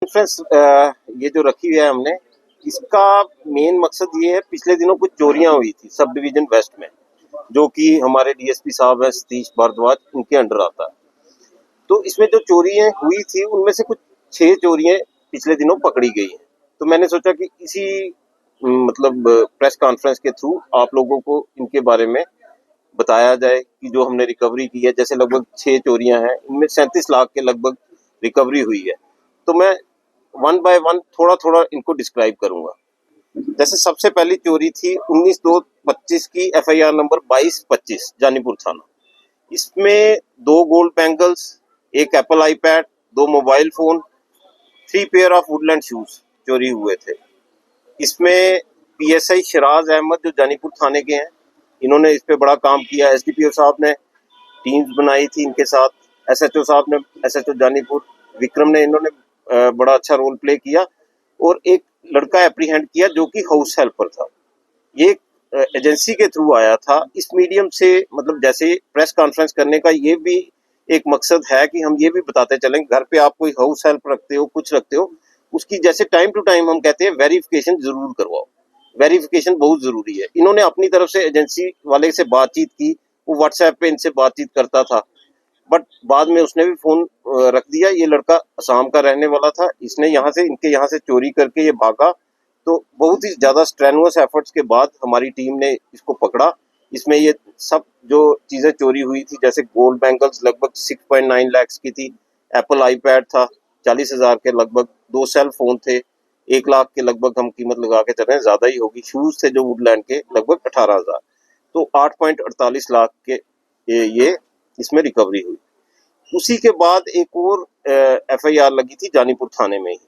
Conference ये जो रखी है हमने, इसका मेन मकसद ये है, पिछले दिनों कुछ चोरियां हुई थी सब डिवीजन वेस्ट में, जो कि हमारे डीएसपी साहब हैं सतीश भारद्वाज, उनके अंडर आता है। तो इसमें जो चोरियां हुई थी उनमें से कुछ 6 चोरियां पिछले दिनों पकड़ी गई हैं। तो मैंने सोचा कि इसी मतलब प्रेस कॉन्फ्रेंस के थ्रू आप लोगों को इनके बारे में बताया जाए कि जो हमने रिकवरी की है। जैसे लगभग 6 चोरियां हैं, इनमें 37 लाख के लगभग रिकवरी हुई है। तो मैं वन बाय वन थोड़ा थोड़ा इनको डिस्क्राइब करूंगा। जैसे सबसे पहली चोरी थी 19/2/25 की, एफआईआर नंबर 2225 जानीपुर थाना। इसमें 2 गोल्ड बैंगल्स, एक Apple iPad, 2 mobile phone, 3 pair of Woodland shoes चोरी हुए थे। इसमें पीएसआई शिराज अहमद जो जानीपुर थाने के हैं, इन्होंने इस पे बड़ा काम किया। एसडीपीओ साहब ने टीम्स बनाई थी इनके साथ, एसएचओ साहब ने, एसएचओ जानीपुर विक्रम ने, इन्होंने बड़ा अच्छा रोल प्ले किया। और एक लड़का एप्रीहेंड किया जो कि हाउस हेल्पर था। ये एजेंसी के थ्रू आया था। इस मीडियम से मतलब जैसे प्रेस कॉन्फ्रेंस करने का ये भी एक मकसद है कि हम ये भी बताते चलें, घर पे आप कोई हाउस हेल्प रखते हो, कुछ रखते हो, उसकी जैसे टाइम टू टाइम हम कहते हैं वेरिफिकेशन जरूर करवाओ। वेरिफिकेशन बहुत जरूरी है। इन्होंने अपनी तरफ से एजेंसी वाले से बातचीत की, वो व्हाट्सएप पे इनसे बातचीत करता था, बट बाद में उसने भी फोन रख दिया। ये लड़का असम का रहने वाला था, इसने इनके यहाँ से चोरी करके ये भागा। तो बहुत ही ज्यादा स्ट्रेनुअस एफर्ट्स के बाद हमारी टीम ने इसको पकड़ा। इसमें ये सब जो चीजें चोरी हुई थी, जैसे गोल्ड बैंगल्स लगभग 6.9 लाख की थी, एप्पल आईपैड था 40,000 के लगभग, 2 सेल फोन थे 1 लाख के लगभग, हम कीमत लगा के चल रहे हैं, ज्यादा ही होगी। शूज थे जो वुडलैंड के लगभग 18,000। तो 8.48 लाख के ये इसमें रिकवरी हुई। उसी के बाद एक और एफआईआर लगी थी जानीपुर थाने में ही,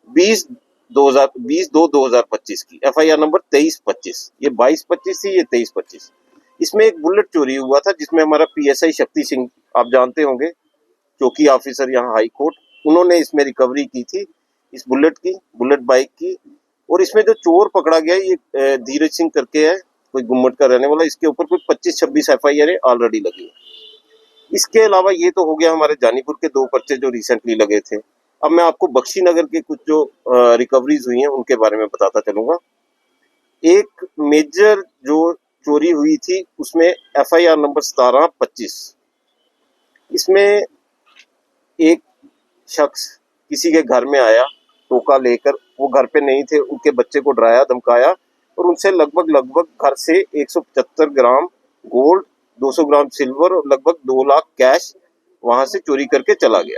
20/2/2025 की, एफआईआर नंबर 2325। ये 2225 थी, ये 2325। इसमें एक बुलेट चोरी हुआ था, जिसमें हमारा पीएसआई शक्ति सिंह, आप जानते होंगे, चौकी ऑफिसर यहाँ हाई कोर्ट, उन्होंने इसमें रिकवरी की थी, इस बुलेट बाइक की। और इसमें जो चोर पकड़ा गया ये धीरज सिंह करके है, कोई गुम्मट का रहने वाला। इसके ऊपर कोई 25-26 एफआईआर ऑलरेडी लगी है। इसके अलावा ये तो हो गया हमारे जानीपुर के 2 पर्चे जो रिसेंटली लगे थे। अब मैं आपको बख्शीनगर के कुछ जो रिकवरीज हुई हैं उनके बारे में बताता चलूंगा। एक मेजर जो चोरी हुई थी उसमें एफआईआर नंबर 1725। इसमें एक शख्स किसी के घर में आया टोका लेकर, वो घर पे नहीं थे, उनके बच्चे को डराया धमकाया और उनसे लगभग घर से 175 ग्राम गोल्ड, 200 ग्राम सिल्वर और लगभग 2 लाख कैश वहां से चोरी करके चला गया।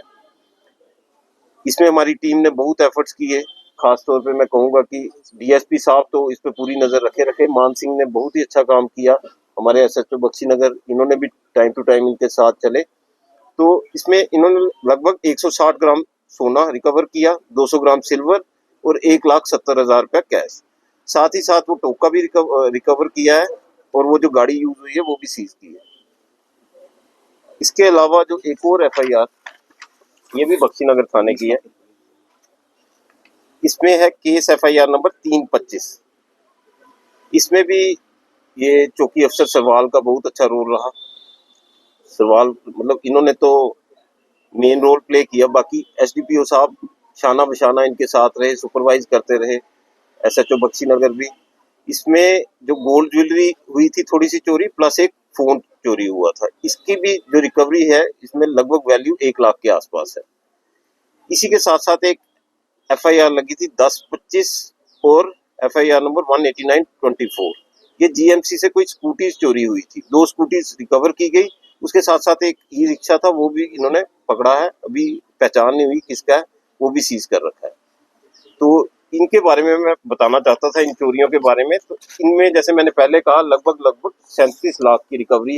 इसमें हमारी टीम ने बहुत एफर्ट्स किए। खास तौर पे मैं कहूंगा कि डीएसपी साहब तो इस पे पूरी नजर रखे। मान सिंह ने बहुत ही अच्छा काम किया, हमारे एसएचओ बख्शीनगर, इन्होंने भी टाइम टू टाइम इनके साथ चले। तो इसमें इन्होंने लगभग 160 ग्राम सोना रिकवर किया, 200 ग्राम सिल्वर और 1,70,000 रुपया कैश। साथ ही साथ वो टोका भी रिकवर किया है और वो जो गाड़ी यूज हुई है वो भी सीज की है। इसके अलावा जो एक और एफआईआर, ये भी बख्शीनगर थाने की है, इसमें है केस एफआईआर नंबर 325। इसमें भी ये चौकी अफसर सरवाल का बहुत अच्छा रोल रहा। सरवाल मतलब इन्होंने तो मेन रोल प्ले किया, बाकी एसडीपीओ साहब शाना बशाना इनके साथ रहे, सुपरवाइज करते रहे, एसएचओ बख्शीनगर भी। इसमें जो गोल्ड ज्वेलरी हुई थी थोड़ी सी चोरी, प्लस एक फोन चोरी हुआ था, इसकी भी जो रिकवरी है इसमें लगभग वैल्यू 1 लाख के आसपास है। इसी के साथ साथ एक एफआईआर लगी थी 1025 और एफआईआर नंबर 189/24। ये जीएमसी से कोई स्कूटी चोरी हुई थी, 2 स्कूटी रिकवर की गई। उसके साथ साथ एक ई रिक्शा था, वो भी इन्होंने पकड़ा है, अभी पहचान नहीं हुई किसका है, वो भी सीज कर रखा है। तो इनके बारे में मैं बताना चाहता था, इन चोरियों के बारे में। तो इनमें जैसे मैंने पहले कहा लगभग 37 लाख की रिकवरी है।